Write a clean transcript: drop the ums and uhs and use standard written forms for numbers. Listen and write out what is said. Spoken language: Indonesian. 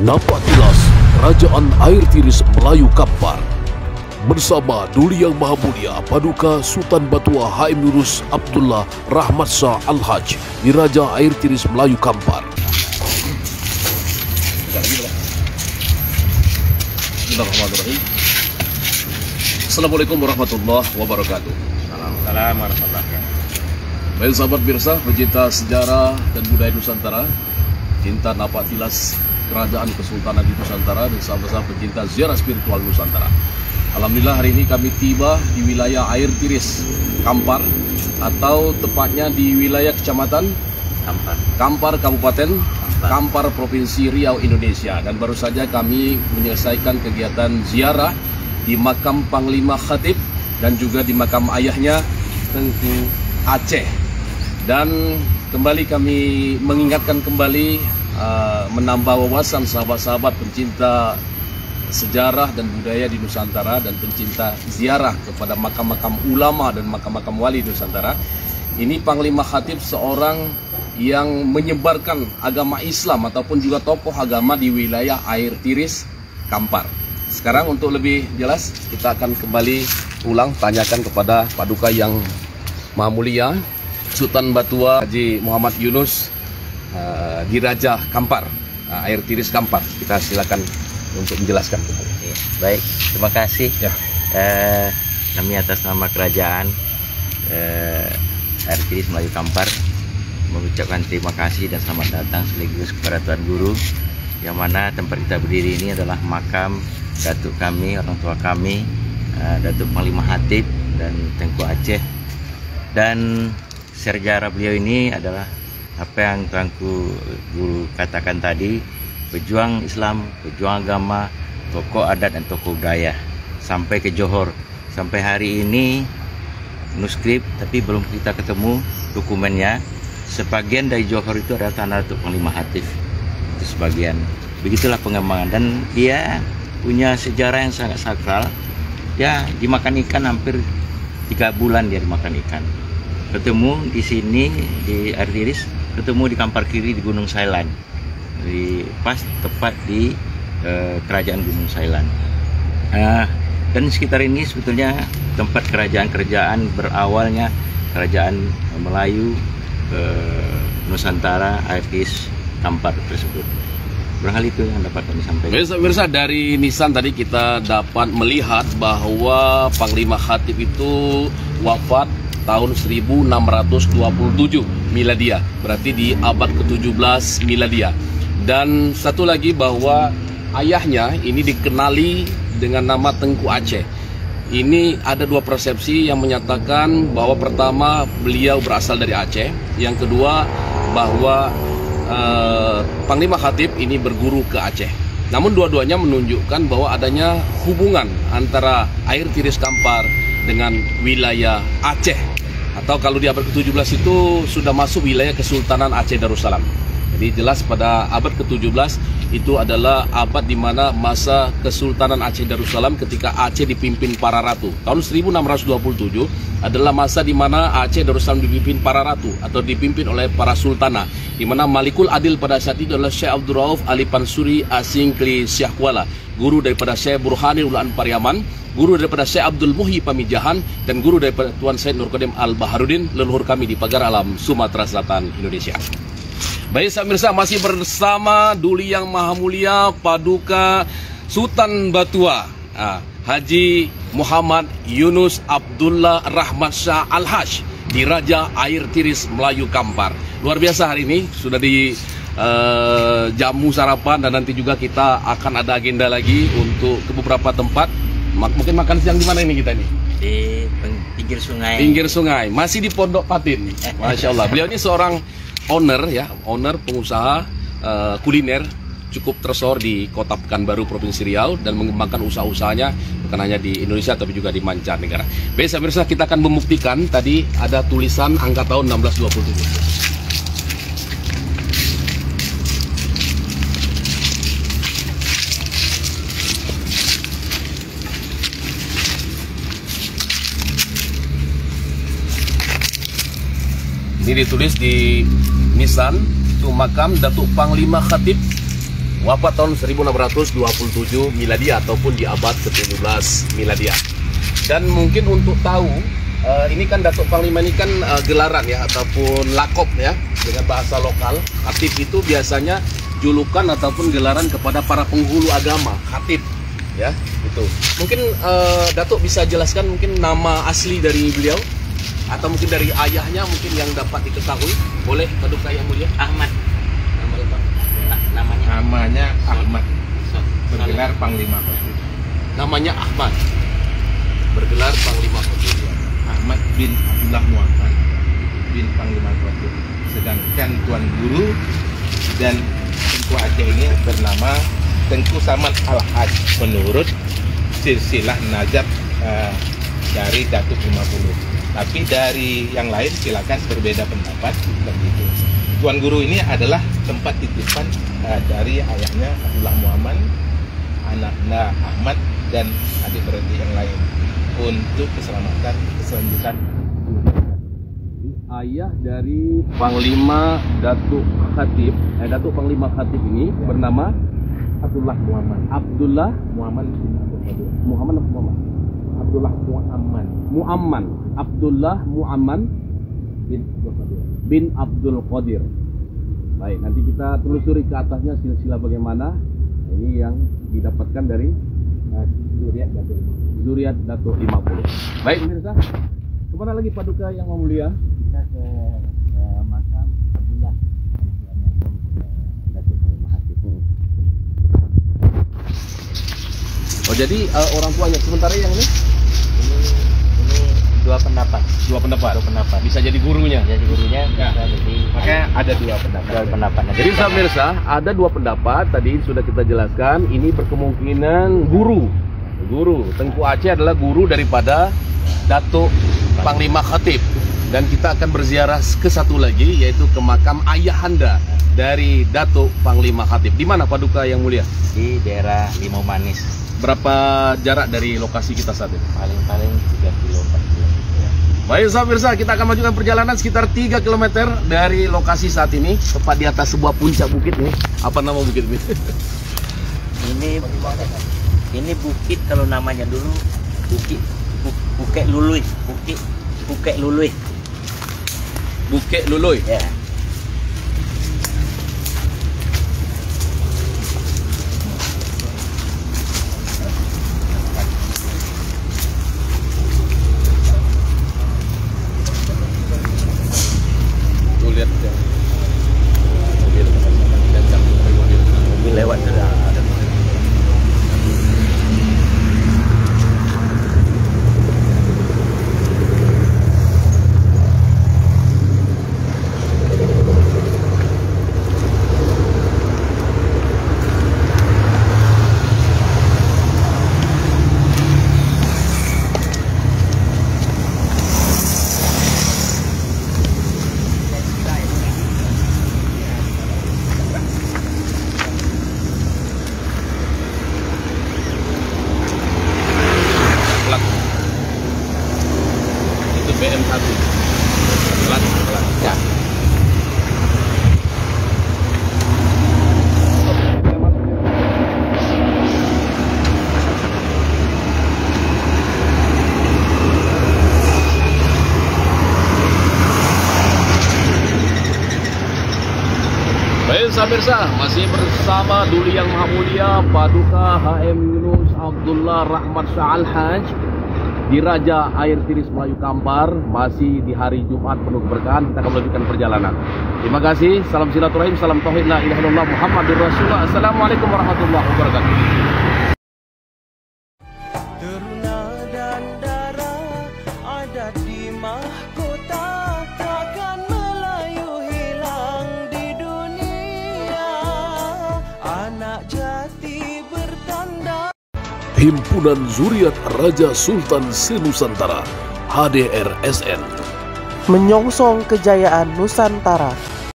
Napak Tilas Kerajaan Air Tiris Melayu Kampar bersama Duli Yang Maha Mulia Paduka Sultan Batua Haim Yunus Abdullah Rahmat Shah Al-Haj Diraja Air Tiris Melayu Kampar. Bismillahirrahmanirrahim. Assalamualaikum warahmatullahi wabarakatuh. Assalamualaikum warahmatullahi wabarakatuh. Baik sahabat pemirsa, pecinta sejarah dan budaya Nusantara, cinta Napak Tilas Kerajaan Kesultanan di Nusantara, dan sahabat-sahabat pecinta ziarah spiritual Nusantara. Alhamdulillah hari ini kami tiba di wilayah Air Tiris Kampar, atau tepatnya di wilayah Kecamatan Kampar, Kabupaten Kampar, Provinsi Riau, Indonesia. Dan baru saja kami menyelesaikan kegiatan ziarah di makam Panglima Khatib dan juga di makam ayahnya Tengku Aceh. Dan kembali kami mengingatkan kembali, menambah wawasan sahabat-sahabat pencinta sejarah dan budaya di Nusantara dan pencinta ziarah kepada makam-makam ulama dan makam-makam wali Nusantara. Ini Panglima Khatib seorang yang menyebarkan agama Islam ataupun juga tokoh agama di wilayah Air Tiris Kampar. Sekarang untuk lebih jelas kita akan kembali ulang tanyakan kepada Paduka Yang Maha Mulia Sultan Batua Haji Muhammad Yunus Diraja Kampar, Air Tiris Kampar. Kita silakan untuk menjelaskan. Ya, baik, terima kasih. Ya. Kami atas nama kerajaan Air Tiris Melayu Kampar mengucapkan terima kasih dan selamat datang sekaligus kepada Tuan Guru, yang mana tempat kita berdiri ini adalah makam datuk kami, orang tua kami, Datuk Panglima Khatib dan Tengku Aceh. Dan sejarah beliau ini adalah apa yang Tuanku Guru katakan tadi, pejuang Islam, pejuang agama, tokoh adat dan tokoh budaya, sampai ke Johor. Sampai hari ini manuskrip, tapi belum kita ketemu dokumennya. Sebagian dari Johor itu adalah tanah Datuk Panglima Khatib, itu sebagian. Begitulah pengembangan, dan dia punya sejarah yang sangat sakral. Dia dimakan ikan hampir 3 bulan, dia dimakan ikan. Ketemu di sini di Air Tiris, ketemu di Kampar Kiri di Gunung Sailan, pas tepat di kerajaan Gunung Sailan. Dan sekitar ini sebetulnya tempat kerajaan-kerajaan berawalnya kerajaan Melayu Nusantara, Air Tiris Kampar tersebut. Barangkali itu yang dapat kami sampaikan. Pemirsa, dari nisan tadi kita dapat melihat bahwa Panglima Khatib itu wafat tahun 1627 Miladia, berarti di abad ke-17 Miladia. Dan satu lagi bahwa ayahnya ini dikenali dengan nama Tengku Aceh. Ini ada 2 persepsi yang menyatakan bahwa pertama beliau berasal dari Aceh, yang kedua bahwa Panglima Khatib ini berguru ke Aceh. Namun dua-duanya menunjukkan bahwa adanya hubungan antara Air Tiris Kampar dengan wilayah Aceh, atau kalau di abad ke-17 itu sudah masuk wilayah Kesultanan Aceh Darussalam. Jadi jelas pada abad ke-17 itu adalah abad di mana masa Kesultanan Aceh Darussalam ketika Aceh dipimpin para ratu. Tahun 1627 adalah masa di mana Aceh Darussalam dipimpin para ratu atau dipimpin oleh para sultana, di mana Malikul Adil pada saat itu adalah Syekh Abdul Rauf Ali Pansuri Asingkli Syahkuala, guru daripada Syekh Burhanuddin Ulaan Pariaman, guru daripada Syekh Abdul Muhi Pamijahan, dan guru daripada Tuan Said Nurqadim Al-Baharudin, leluhur kami di Pagar Alam, Sumatera Selatan, Indonesia. Baik pemirsa, masih bersama Duli Yang Maha Mulia Paduka Sultan Batua Haji Muhammad Yunus Abdullah Rahmat Shah Al-Haj Diraja Air Tiris Melayu Kampar. Luar biasa, hari ini sudah di jamu sarapan, dan nanti juga kita akan ada agenda lagi untuk ke beberapa tempat. Mungkin makan siang di mana ini kita nih? Di pinggir sungai. Pinggir sungai, masih di Pondok Patin. Masya Allah, beliau ini seorang owner pengusaha kuliner cukup tersohor di Kota Pekanbaru, Provinsi Riau, dan mengembangkan usaha-usahanya bukan hanya di Indonesia tapi juga di mancanegara. Baik pemirsa, kita akan membuktikan. Tadi ada tulisan angka tahun 1627. Ini ditulis di nisan itu makam Datuk Panglima Khatib wafat tahun 1627 miladiah ataupun di abad ke-17 miladiah. Dan mungkin untuk tahu, ini kan Datuk Panglima ini kan gelaran ya ataupun lakop ya dengan bahasa lokal. Khatib itu biasanya julukan ataupun gelaran kepada para penghulu agama, khatib ya itu. Mungkin Datuk bisa jelaskan mungkin nama asli dari beliau atau mungkin dari ayahnya mungkin yang dapat diketahui. Boleh Paduka Yang Mulia? Ahmad. Namanya Ahmad, bergelar Panglima Khatib. Namanya Ahmad, bergelar Panglima Khatib. Ahmad bin Abdullah Muhammad bin Panglima Khatib. Sedangkan Tuan Guru dan Tengku Aceh ini bernama Tengku Samad Al-Haj menurut silsilah nazab dari Datuk 50. Tapi dari yang lain silakan berbeda pendapat seperti itu. Tuan Guru ini adalah tempat titipan dari ayahnya Abdullah Muhammad, anaknya Ahmad, dan adik-beradik yang lain untuk keselamatan keselanjutan. Ayah dari Panglima Datuk Khatib, Datuk Panglima Khatib ini bernama Abdullah Muhammad. Abdullah Muhammad bin Abdul Qadir. Muhammad atau Muhammad? Abdullah Muhammad Muamman. Abdullah Muamman bin Abdul Qadir. bin Abdul Qadir. Baik, nanti kita telusuri ke atasnya silsilah bagaimana. Ini yang didapatkan dari zuriat Datuk 50. Baik pemirsa, kemana lagi Paduka Yang Mulia? Kita ke makam Abdullah Datuk Panglima Khatib. Oh jadi orang tuanya, sementara yang ini Ini dua pendapat. dua pendapat. Dua pendapat. Bisa jadi gurunya. Jadi gurunya Ya. bisa jadi Makanya ada dua pendapat. dua pendapat. Jadi pemirsa, ada dua pendapat tadi sudah kita jelaskan. Ini berkemungkinan guru. Tengku Aceh adalah guru daripada Datuk Panglima Khatib. Dan kita akan berziarah ke satu lagi, yaitu ke makam ayahanda dari Datuk Panglima Khatib. Di mana Paduka Yang Mulia? Di daerah Limau Manis. Berapa jarak dari lokasi kita saat ini? Paling 3 kilo 4 kilo. Baik pemirsa, kita akan melanjutkan perjalanan sekitar 3 km dari lokasi saat ini, tepat di atas sebuah puncak bukit nih. Apa nama bukit ini? Ini bukit, kalau namanya dulu Bukit Lului. Bukit Lului. Bukit Lului. Ya. Tuh lihat ya. Mobil lewat sudah ada. Itu BM1. Pelan. Ya. Baik pemirsa, masih bersama Duli Yang Maha Mulia Paduka HM Yunus Abdullah Rahmat Shah Al-Haj di Raja Air Tiris Melayu Kampar. Masih di hari Jumat penuh keberkahan, kita akan melanjutkan perjalanan. Terima kasih, salam silaturahim, salam tauhid, la ilaha illallah Muhammadur Rasulullah. Assalamualaikum warahmatullahi wabarakatuh. Teruna dan darah ada di mahkota, takkan Melayu hilang di dunia. Anak jati bertanda. Himpunan Zuriat Raja Sultan Senusantara HDRSN Menyongsong kejayaan Nusantara.